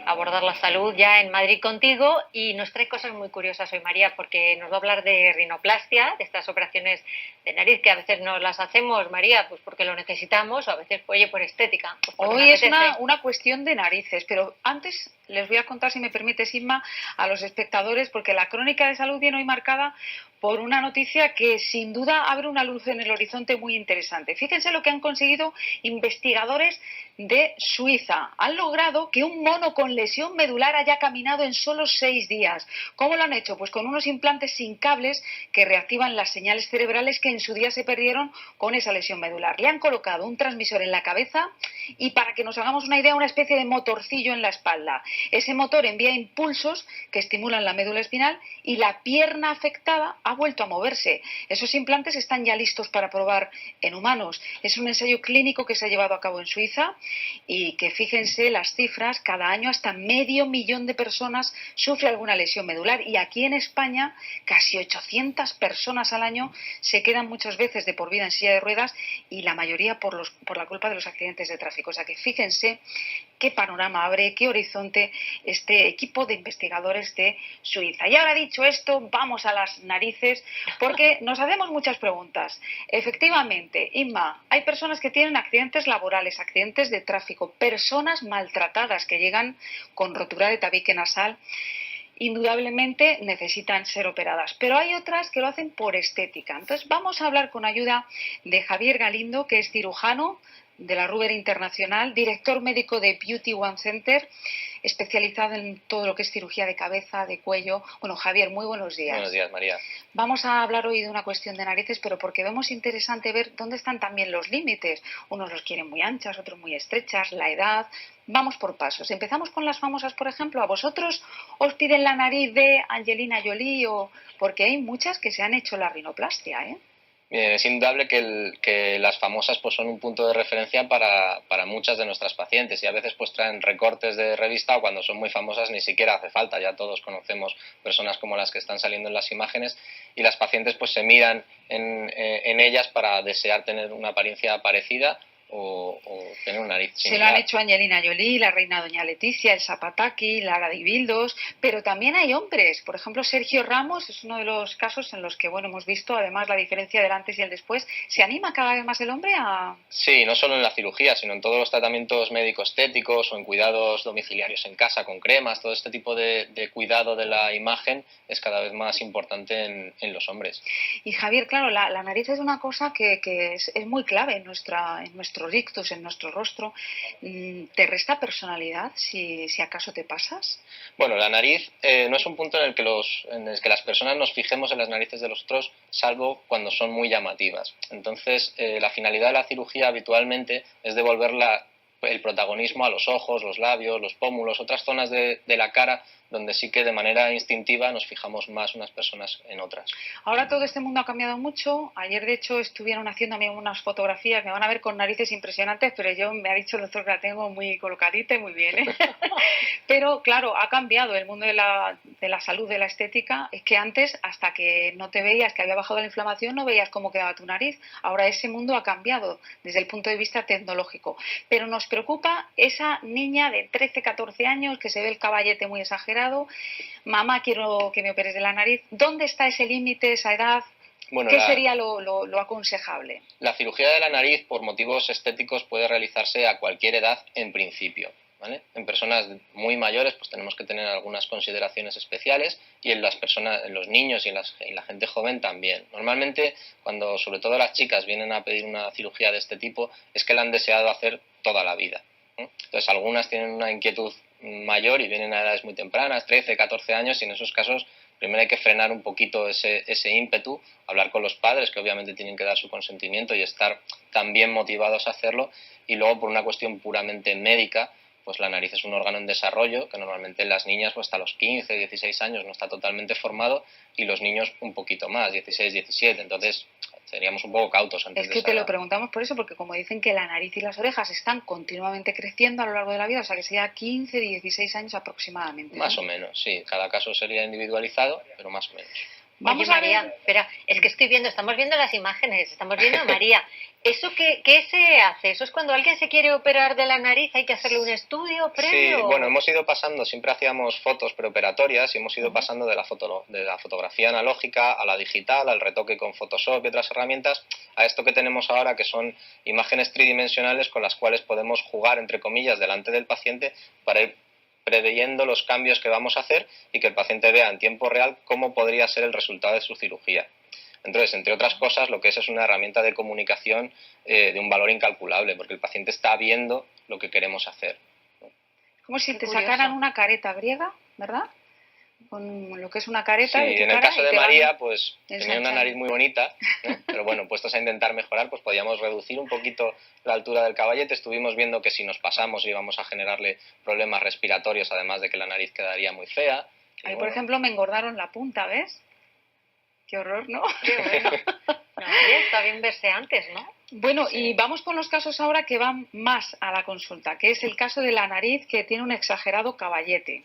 Abordar la salud ya en Madrid contigo y nos trae cosas muy curiosas hoy María porque nos va a hablar de rinoplastia, de estas operaciones de nariz que a veces nos las hacemos, María, pues porque lo necesitamos o a veces, oye, por estética. Pues hoy es una cuestión de narices, pero antes les voy a contar, si me permites, Inma, a los espectadores, porque la crónica de salud viene hoy marcada por una noticia que sin duda abre una luz en el horizonte muy interesante. Fíjense lo que han conseguido investigadores de Suiza. Han logrado que un mono con lesión medular haya caminado en solo 6 días. ¿Cómo lo han hecho? Pues con unos implantes sin cables que reactivan las señales cerebrales que en su día se perdieron con esa lesión medular. Le han colocado un transmisor en la cabeza y, para que nos hagamos una idea, una especie de motorcillo en la espalda. Ese motor envía impulsos que estimulan la médula espinal y la pierna afectada ha vuelto a moverse. Esos implantes están ya listos para probar en humanos. Es un ensayo clínico que se ha llevado a cabo en Suiza y que, fíjense las cifras, cada año hasta 500.000 de personas sufre alguna lesión medular, y aquí en España casi 800 personas al año se quedan muchas veces de por vida en silla de ruedas, y la mayoría por la culpa de los accidentes de tráfico. O sea que fíjense qué panorama abre, qué horizonte este equipo de investigadores de Suiza. Y ahora, dicho esto, vamos a las narices, porque nos hacemos muchas preguntas. Efectivamente, Inma, hay personas que tienen accidentes laborales, accidentes de tráfico, personas maltratadas que llegan con rotura de tabique nasal. Indudablemente necesitan ser operadas, pero hay otras que lo hacen por estética. Entonces vamos a hablar con ayuda de Javier Galindo, que es cirujano de la Ruber Internacional, director médico de Beauty One Center, especializado en todo lo que es cirugía de cabeza, de cuello. Bueno, Javier, muy buenos días. Buenos días, María. Vamos a hablar hoy de una cuestión de narices, pero porque vemos interesante ver dónde están también los límites. Unos los quieren muy anchas, otros muy estrechas, la edad. Vamos por pasos. Empezamos con las famosas, por ejemplo. ¿A vosotros os piden la nariz de Angelina Jolie? Porque hay muchas que se han hecho la rinoplastia, ¿eh? Es indudable que las famosas pues son un punto de referencia para muchas de nuestras pacientes, y a veces pues traen recortes de revista, o cuando son muy famosas ni siquiera hace falta. Ya todos conocemos personas como las que están saliendo en las imágenes, y las pacientes pues se miran en ellas para desear tener una apariencia parecida o tener una nariz similar. Se lo han hecho Angelina Jolie, la reina doña Leticia, el Zapataki, Lara de Bildos, pero también hay hombres. Por ejemplo, Sergio Ramos es uno de los casos en los que, bueno, hemos visto además la diferencia del antes y el después. ¿Se anima cada vez más el hombre a...? Sí, no solo en la cirugía, sino en todos los tratamientos médico-estéticos o en cuidados domiciliarios en casa con cremas. Todo este tipo de cuidado de la imagen es cada vez más importante en los hombres. Y Javier, claro, la nariz es una cosa que es muy clave en nuestro rictus, en nuestro rostro. ¿Te resta personalidad si acaso te pasas? Bueno, la nariz no es un punto en el que las personas nos fijemos en las narices de los otros, salvo cuando son muy llamativas. Entonces, la finalidad de la cirugía habitualmente es devolver el protagonismo a los ojos, los labios, los pómulos, otras zonas de la cara donde sí que de manera instintiva nos fijamos más unas personas en otras. Ahora todo este mundo ha cambiado mucho. Ayer, de hecho, estuvieron haciéndome unas fotografías. Me van a ver con narices impresionantes, pero me ha dicho el doctor que la tengo muy colocadita y muy bien, ¿eh? Pero claro, ha cambiado el mundo de la salud, de la estética. Es que antes, hasta que no te veías que había bajado la inflamación, no veías cómo quedaba tu nariz. Ahora ese mundo ha cambiado desde el punto de vista tecnológico. Pero nos preocupa esa niña de 13, 14 años que se ve el caballete muy exagerado. Mamá, quiero que me operes de la nariz. ¿Dónde está ese límite, esa edad? Bueno, ¿qué sería lo aconsejable? La cirugía de la nariz por motivos estéticos puede realizarse a cualquier edad en principio, ¿vale? En personas muy mayores pues tenemos que tener algunas consideraciones especiales, y en las personas, en los niños y en la gente joven también. Normalmente, cuando sobre todo las chicas vienen a pedir una cirugía de este tipo, es que la han deseado hacer toda la vida, ¿no? Entonces algunas tienen una inquietud mayor y vienen a edades muy tempranas, 13, 14 años, y en esos casos primero hay que frenar un poquito ese ímpetu, hablar con los padres, que obviamente tienen que dar su consentimiento y estar también motivados a hacerlo, y luego por una cuestión puramente médica, pues la nariz es un órgano en desarrollo que normalmente en las niñas pues hasta los 15, 16 años no está totalmente formado, y los niños un poquito más, 16, 17, entonces seríamos un poco cautos antes de eso. Es que te lo preguntamos por eso, porque como dicen que la nariz y las orejas están continuamente creciendo a lo largo de la vida, o sea que sería 15, 16 años aproximadamente, ¿no? Más o menos, sí, cada caso sería individualizado, pero más o menos. Vamos Oye, a María, ver. espera, es que estamos viendo las imágenes, estamos viendo a María. ¿Eso qué se hace? ¿Eso es cuando alguien se quiere operar de la nariz, hay que hacerle un estudio Sí, previo? bueno, hemos ido pasando, siempre hacíamos fotos preoperatorias y hemos ido pasando de la fotografía analógica a la digital, al retoque con Photoshop y otras herramientas, a esto que tenemos ahora, que son imágenes tridimensionales con las cuales podemos jugar, entre comillas, delante del paciente para ir preveyendo los cambios que vamos a hacer y que el paciente vea en tiempo real cómo podría ser el resultado de su cirugía. Entonces, entre otras cosas, lo que es una herramienta de comunicación de un valor incalculable, porque el paciente está viendo lo que queremos hacer. Como si Qué te curioso. sacaran una careta griega, ¿verdad? Con lo que es una careta Sí, de tu en el cara caso y de te van María, pues tenía una ensanchando. nariz muy bonita, pero bueno, puestos a intentar mejorar, pues podíamos reducir un poquito la altura del caballete. Estuvimos viendo que si nos pasamos íbamos a generarle problemas respiratorios, además de que la nariz quedaría muy fea. Y A mí, por bueno, ejemplo, me engordaron la punta, ¿ves? Qué horror, ¿no? Qué bueno. No, María, está bien verse antes, ¿no? Bueno, Sí. y vamos con los casos ahora que van más a la consulta, que es el caso de la nariz que tiene un exagerado caballete.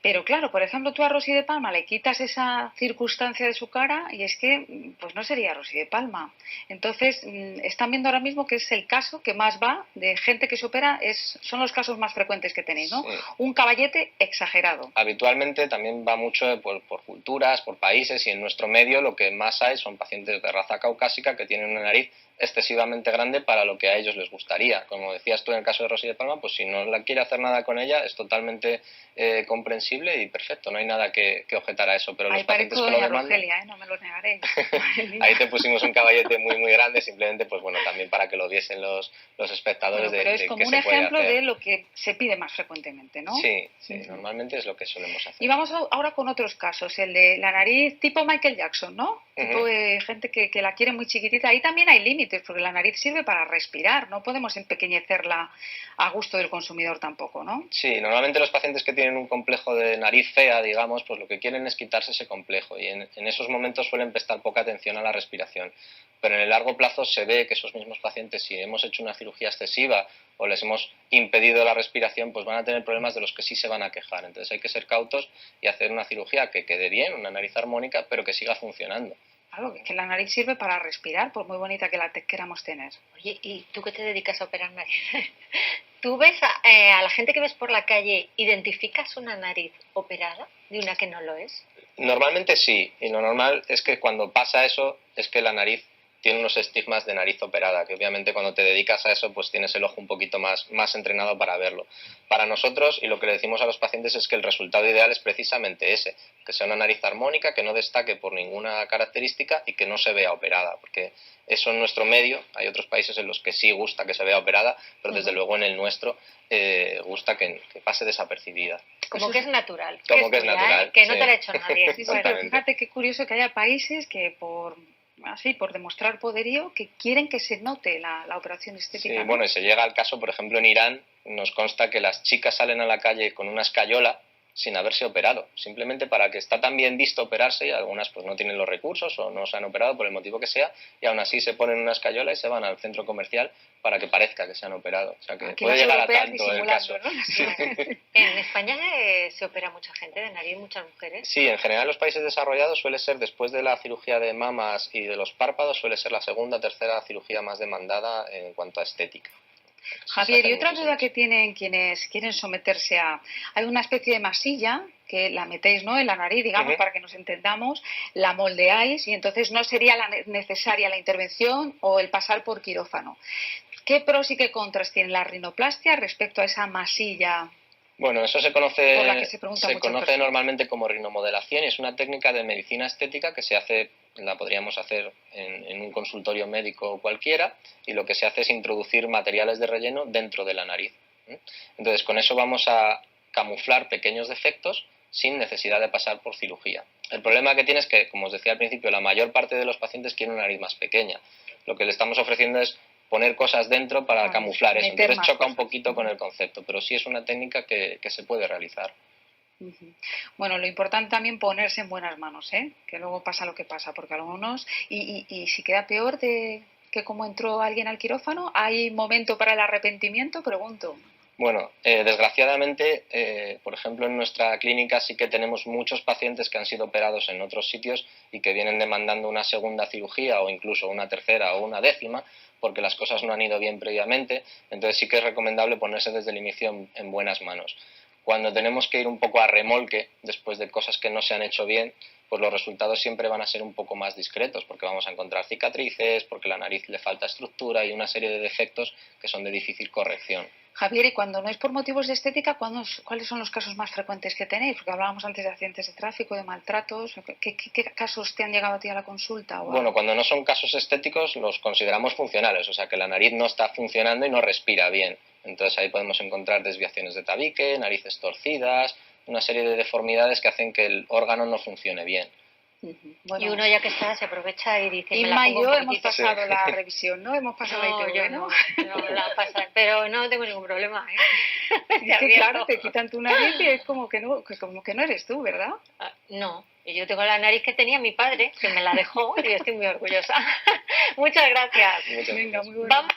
Pero claro, por ejemplo, tú a Rosy de Palma le quitas esa circunstancia de su cara y es que pues no sería Rosy de Palma. Entonces, están viendo ahora mismo que es el caso que más va de gente que se opera, son los casos más frecuentes que tenéis, ¿no? sí. Un caballete exagerado. Habitualmente también va mucho por culturas, por países, y en nuestro medio lo que más hay son pacientes de raza caucásica que tienen una nariz excesivamente grande para lo que a ellos les gustaría. Como decías tú en el caso de Rosy de Palma, pues si no la quiere hacer nada con ella es totalmente comprensible y perfecto, no hay nada que objetar a eso. Pero Ahí los pacientes parezco que lo doña demandan, Rogelia, ¿eh? No me lo negaré. ahí te pusimos un caballete muy muy grande, simplemente pues bueno, también para que lo viesen los espectadores Bueno, pero es de como qué un se puede ejemplo hacer. de lo que se pide más frecuentemente, ¿no? Sí, sí, Ujú. normalmente es lo que solemos hacer. Y vamos ahora con otros casos, el de la nariz tipo Michael Jackson, ¿no? Tipo gente que la quiere muy chiquitita. Ahí también hay límites, porque la nariz sirve para respirar, no podemos empequeñecerla a gusto del consumidor tampoco, ¿no? Sí, normalmente los pacientes que tienen un complejo de nariz fea, digamos, pues lo que quieren es quitarse ese complejo y en esos momentos suelen prestar poca atención a la respiración. Pero en el largo plazo se ve que esos mismos pacientes, si hemos hecho una cirugía excesiva o les hemos impedido la respiración, pues van a tener problemas de los que sí se van a quejar. Entonces hay que ser cautos y hacer una cirugía que quede bien, una nariz armónica, pero que siga funcionando. Claro, que la nariz sirve para respirar, por muy bonita que la queramos tener. Oye, ¿y tú qué te dedicas a operar nariz? ¿Tú ves a la gente que ves por la calle, identificas una nariz operada de una que no lo es? Normalmente sí, y lo normal es que cuando pasa eso es que la nariz tiene unos estigmas de nariz operada, que obviamente cuando te dedicas a eso pues tienes el ojo un poquito más entrenado para verlo. Para nosotros, y lo que le decimos a los pacientes es que el resultado ideal es precisamente ese, que sea una nariz armónica, que no destaque por ninguna característica y que no se vea operada, porque eso en nuestro medio, hay otros países en los que sí gusta que se vea operada, pero desde luego en el nuestro gusta que pase desapercibida. Como que es natural. Como que es tuya, natural, que no sí. te la ha hecho nadie. Sí, Bueno, pero fíjate qué curioso que haya países que por demostrar poderío, que quieren que se note la operación estética. Sí, ¿no? bueno, y se llega al caso, por ejemplo, en Irán nos consta que las chicas salen a la calle con una escayola sin haberse operado, simplemente para que está tan bien visto operarse y algunas pues no tienen los recursos o no se han operado por el motivo que sea y aún así se ponen una escayola y se van al centro comercial para que parezca que se han operado. O sea que Aquí puede las llegar a europeas tanto el caso. disimulando, ¿no? en España se opera mucha gente de nariz, muchas mujeres. Sí, en general en los países desarrollados suele ser después de la cirugía de mamas y de los párpados, suele ser la segunda o tercera cirugía más demandada en cuanto a estética. Javier, y otra duda que tienen quienes quieren someterse a... Hay una especie de masilla que la metéis, ¿no?, en la nariz, digamos, para que nos entendamos, la moldeáis y entonces no sería necesaria la intervención o el pasar por quirófano. ¿Qué pros y qué contras tiene la rinoplastia respecto a esa masilla? Bueno, eso se Por la conoce, que se preguntan se muchas conoce personas. normalmente como rinomodelación y es una técnica de medicina estética que se hace, la podríamos hacer en un consultorio médico cualquiera, y lo que se hace es introducir materiales de relleno dentro de la nariz. Entonces, con eso vamos a camuflar pequeños defectos sin necesidad de pasar por cirugía. El problema que tiene es que, como os decía al principio, la mayor parte de los pacientes quieren una nariz más pequeña. Lo que le estamos ofreciendo es poner cosas dentro para camuflar eso. Entonces choca un poquito con el concepto, pero sí es una técnica que se puede realizar. Bueno, lo importante también ponerse en buenas manos, ¿eh? Que luego pasa lo que pasa, porque algunos... Y si queda peor de que como entró alguien al quirófano, ¿hay momento para el arrepentimiento? Pregunto. Bueno, desgraciadamente, por ejemplo, en nuestra clínica sí que tenemos muchos pacientes que han sido operados en otros sitios y que vienen demandando una segunda cirugía o incluso una tercera o una décima porque las cosas no han ido bien previamente. Entonces sí que es recomendable ponerse desde el inicio en buenas manos. Cuando tenemos que ir un poco a remolque después de cosas que no se han hecho bien, pues los resultados siempre van a ser un poco más discretos, porque vamos a encontrar cicatrices, porque la nariz le falta estructura y una serie de defectos que son de difícil corrección. Javier, y cuando no es por motivos de estética, ¿cuáles son los casos más frecuentes que tenéis? Porque hablábamos antes de accidentes de tráfico, de maltratos. ¿Qué casos te han llegado a ti a la consulta? Bueno, cuando no son casos estéticos los consideramos funcionales, o sea que la nariz no está funcionando y no respira bien. Entonces ahí podemos encontrar desviaciones de tabique, narices torcidas, una serie de deformidades que hacen que el órgano no funcione bien. Bueno, y uno ya que está se aprovecha y dice Inma y yo hemos pasado la revisión, ¿no? Hemos pasado la ITV, yo no la paso, pero no tengo ningún problema, ¿eh? Es que claro, te quitan tu nariz y es como que no eres tú, ¿verdad? No, yo tengo la nariz que tenía mi padre, que me la dejó y estoy muy orgullosa. Muchas gracias. Venga, muy bueno.